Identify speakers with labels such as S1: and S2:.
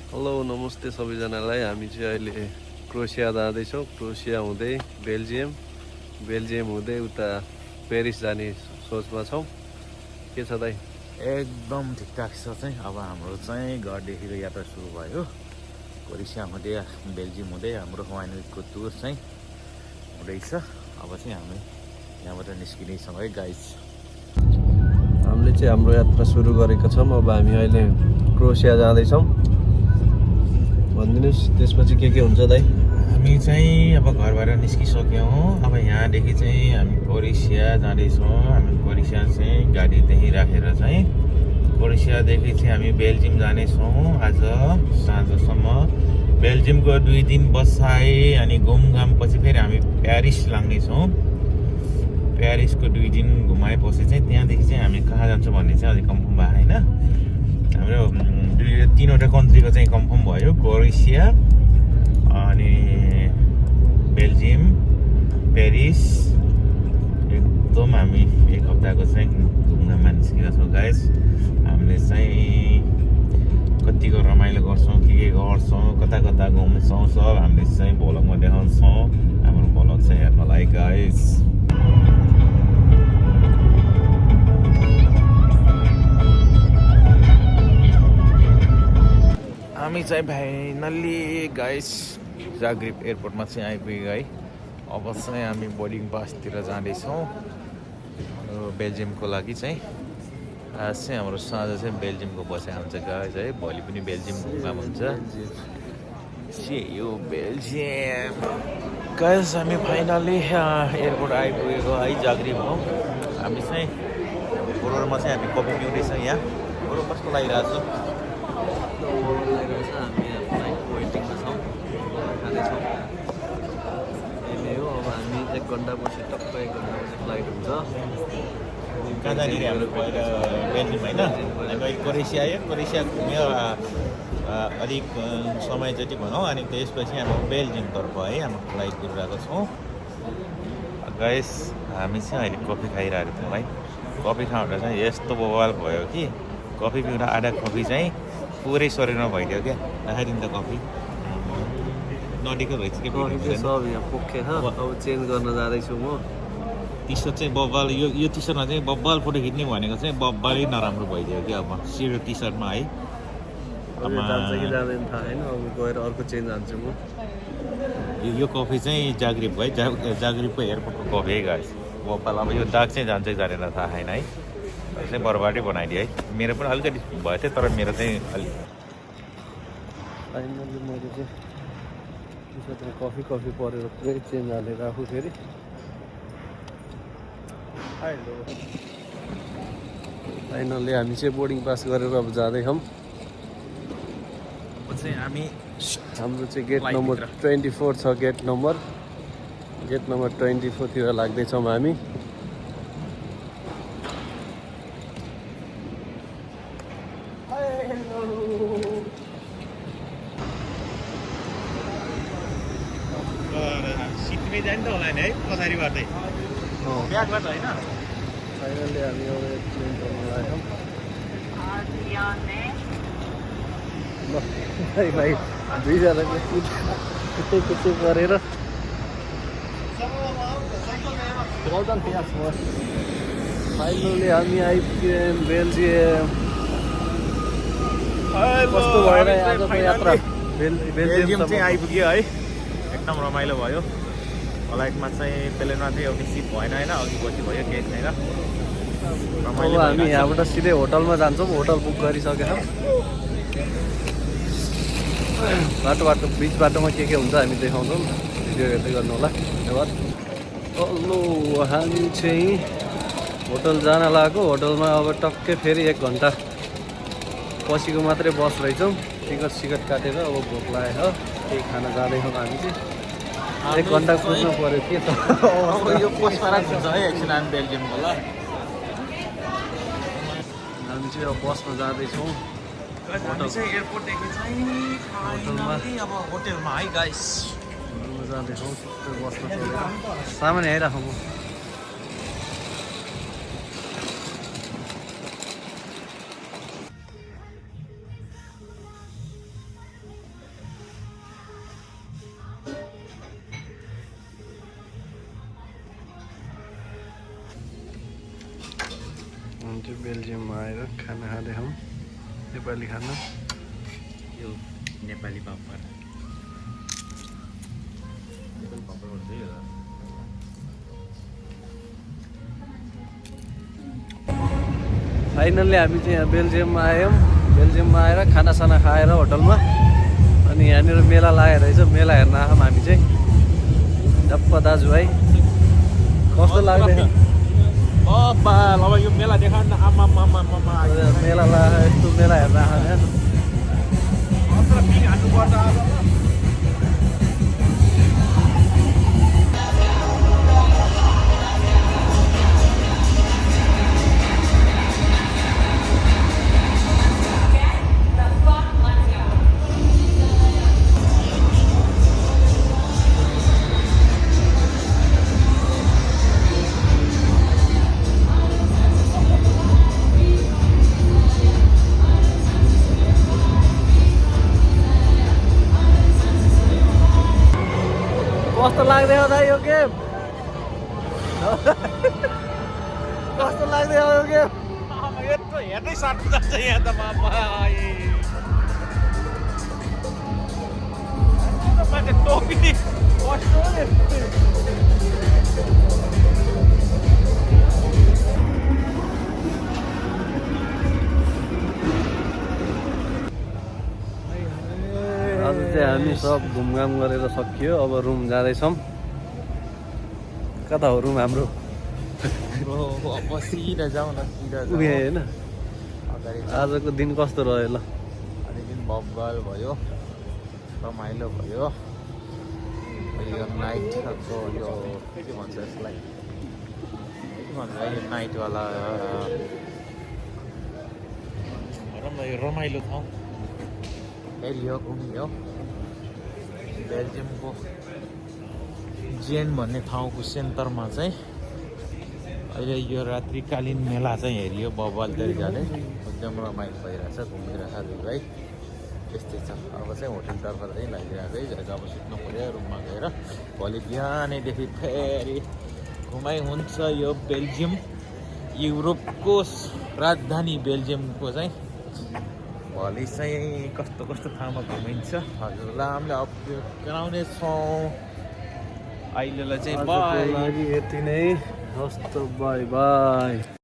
S1: Hello नमस्ते सबैजनालाई। हामी चाहिँ अहिले क्रोएसिया जाँदैछौँ। क्रोएसिया हुँदै बेल्जियम हुँदै उता पेरिस जाने सोचमा छौँ। के छ दाइ?
S2: एकदम ठिकठाक छ चाहिँ। अब हाम्रो चाहिँ घरदेखिको यात्रा सुरु भयो। क्रोएसिया हुँदै बेल्जियम हुँदै हाम्रो वाइन विकको टुर चाहिँ हुँदैछ। अब चाहिँ हामी यहाँबाट निस्किनेछौँ है गाइस।
S1: हामीले चाहिँ हाम्रो यात्रा सुरु गरेका छौँ। अब हामी अहिले क्रोएसिया जाँदैछौँ। भनिदिनुहोस् त्यसपछि के हुन्छ दाइ?
S2: हामी चाहिँ अब घरबाट निस्किसक्यौँ। अब यहाँदेखि चाहिँ हामी क्रोएसिया जाँदैछौँ। हामी क्रोएसिया चाहिँ गाडी त्यहीँ राखेर चाहिँ क्रोएसियादेखि चाहिँ हामी बेल्जियम जानेछौँ आज साँझसम्म। बेल्जियमको 2 दिन बसाइ अनि घुमघामपछि फेरि हामी प्यारिस लाग्नेछौँ। प्यारिसको 2 दिन घुमाएपछि चाहिँ त्यहाँदेखि चाहिँ हामी कहाँ जान्छौँ भन्ने चाहिँ अझै कन्फर्म भएको छैन। हाम्रो 3वटा कन्ट्रीको चाहिँ कन्फर्म भयो, क्रोएसिया अनि बेल्जियम, पेरिस। एकदम हामी 1 हप्ताको चाहिँ घुम्नमा निस्केका छौँ गाइस। हामीले चाहिँ कतिको रमाइलो गर्छौँ, के गर्छौँ, कता कता घुम्छौँ, सब हामीले चाहिँ भ्लगमा देखाउँछौँ। हाम्रो भ्लग चाहिँ हेर्नलाई गाइस। हामी चाहिँ फाइनल्ली गाइस जाग्रेब एयरपोर्टमा चाहिँ आइपुग्यो है। अब चाहिँ हामी बोर्डिङ पासतिर जाँदैछौँ बेल्जियमको लागि चाहिँ। आज चाहिँ हाम्रो साँझ चाहिँ बेल्जियमको बसाइ हुन्छ गाइस है। भोलि पनि बेल्जियम घुमघाम हुन्छ। यो बेल्जियम गाइस। हामी फाइनल्ली एयरपोर्ट आइपुगेको है जाग्रेबमा। हामी चाहिँ बोर्डरमा चाहिँ हामी कफी पिउँदैछौँ। यहाँ बोर्डर कस्तो लागिरहेको छ?
S1: हामी फ्लाइट वेटिङमा छौँ, खाँदैछौँ। अहिले हो अब हामी 1 घन्टापछि टक्क 1 घन्टापछि फ्लाइट हुन्छ।
S2: कहाँ जाने हाम्रो पहिला बेल्जियम होइन। हामी क्रोएसिया आयो, क्रोएसिया घुम्यो अलिक समय जति भनौँ। अनि त्यसपछि हामी बेल्जियमतर्फ है हाम्रो फ्लाइट गरिरहेको छौँ गाइस। हामी चाहिँ अहिले कफी खाइरहेको थियौँ है। कफी खाँदा चाहिँ यस्तो बवाल भयो कि कफी पिउँदा आधा कफी चाहिँ पुरै शरीरमा भइदियो क्या। राखाइदिनु त कफी नडीको भइछ कि
S1: सब यहाँ पोखे छ। अब चेन्ज गर्न जाँदैछु म।
S2: टी सर्ट चाहिँ बब्बाल यो टी सर्टमा चाहिँ बब्बाल फोटो खिच्ने भनेको चाहिँ बब्बालै नराम्रो भइदियो क्या। अब सिरो टी सर्टमा है
S1: जान्छ कि जाँदैन थाहा छैन। अब गएर अर्को चेन्ज हान्छु म।
S2: यो कफी चाहिँ जाग्रेब है, जाग्रेबको एयरपोर्टको कफी है गाइस। बब्बाल अब यो दाग चाहिँ जान्छ कि जाँदैन थाहा छैन है। चाहिँ बर्बादै बनाइदियो है। मेरो पनि अलिकति भयो थियो, तर मेरो चाहिँ अलिक
S1: फाइनली मैले चाहिँ टी सर्टमा कफी परेर पुरै चेन्ज हालेर आफू फेरि। फाइनली हामी चाहिँ बोर्डिङ पास गरेर अब जाँदैछौँ।
S2: अब चाहिँ हामी
S1: हाम्रो चाहिँ गेट नम्बर 24 छ। गेट नम्बर 24 तिर लाग्दैछौँ हामी।
S2: सिटमै जाने त होला नि है, पछाडिबाटै ब्यागबाट होइन।
S1: फाइनली हामी अब प्लेन चढ्न लागेछौँ। ल भाइ 2जनाको कुच्चो गरेर फाइनली हामी आइपुग्यौँ बेल्जियम। कस्तो भएर आजको यात्रा
S2: बेल्जियम चाहिँ आइपुग्यो है। एकदम रमाइलो भयो। फ्लाइटमा चाहिँ प्लेनमा चाहिँ एउटा सिट भएन होइन, अघि पछि भयो, केही छैन।
S1: अब हामी यहाँबाट सिधै होटलमा जान्छौँ। Hotel book गरिसकेछौँ। बिच बाटोमा के हुन्छ हामी देखाउँछौँ। भिडियो हेर्दै गर्नु होला। धन्यवाद। लो हामी चाहिँ होटल जान लागेको। होटलमा अब टक्कै फेरि 1 घन्टा पछिको मात्रै बस रहेछौँ। टिकट काटेर अब भोक लागेको केही खान जाँदैछौँ हामी चाहिँ। 1 घन्टा कुद्नु पऱ्यो के त।
S2: यो पोस्टमा हुन्छ है एकछिन हामी बेल्जियमको। ल
S1: हामी चाहिँ अब बसमा जाँदैछौँ।
S2: एयरपोर्टदेखि चाहिँ अब होटेलमा है गाइस।
S1: होटलमा जाँदैछौँ। बसमा चढेर सामान आइराखौँ म। हामी चाहिँ बेल्जियममा आएर खाना खाँदैछौँ नेपाली खाना
S2: यो नेपाली पापर
S1: फाइनल्ली हामी चाहिँ यहाँ बेल्जियममा आयौँ बेल्जियममा आएर खानासाना खाएर होटलमा अनि यहाँनिर मेला लागेको रहेछ मेला हेर्न आयौँ हामी चाहिँ डप्प दाजुभाइ कस्तो लाग्दैछ
S2: अब यो मेला देखा न आमा
S1: मेला लाग्यो यस्तो मेला हेर्न आएको कस्तो लाग्दै हो दाइ यो गेम कस्तो लाग्दै हो यो गेम
S2: यत्रो हेर्दै साट्नु जान्छ यहाँ त मान्छे टोकिने
S1: आज चाहिँ हामी सब घुमघाम गरेर सकियो अब रुम जाँदैछौँ कता हो रुम हाम्रो
S2: सिधा जाउँ न सिधा
S1: उयो होइन
S2: अगाडि
S1: आजको दिन कस्तो रह्यो ल
S2: दिन बब्बल भयो रमाइलो भयो यो नाइटको यो के भन्छ यसलाई के भन्छ यो नाइटवाला रमाइलो ठाउँ एरिया घुमियो बेल्जियमको जेन भन्ने ठाउँको सेन्टरमा चाहिँ अहिले यो रात्रिकालीन मेला चाहिँ हेरियो बब्बल तरिकाले एकदम रमाइलो भइरहेछ घुमिरहेछ भाइ त्यस्तै छ अब चाहिँ होटलतर्फ चाहिँ लागिरहेको है अब सुत्नु पऱ्यो रुममा गएर भोलि बिहानैदेखि फेरि घुमाइ हुन्छ यो बेल्जियम युरोपको राजधानी बेल्जियमको चाहिँ भोलि चाहिँ कस्तो कस्तो ठाउँमा घुमिन्छ हजुरलाई हामीले अपडेट गराउने छौँ अहिलेलाई चाहिँ
S1: आजको लागि यति नै हस्त बाई बाई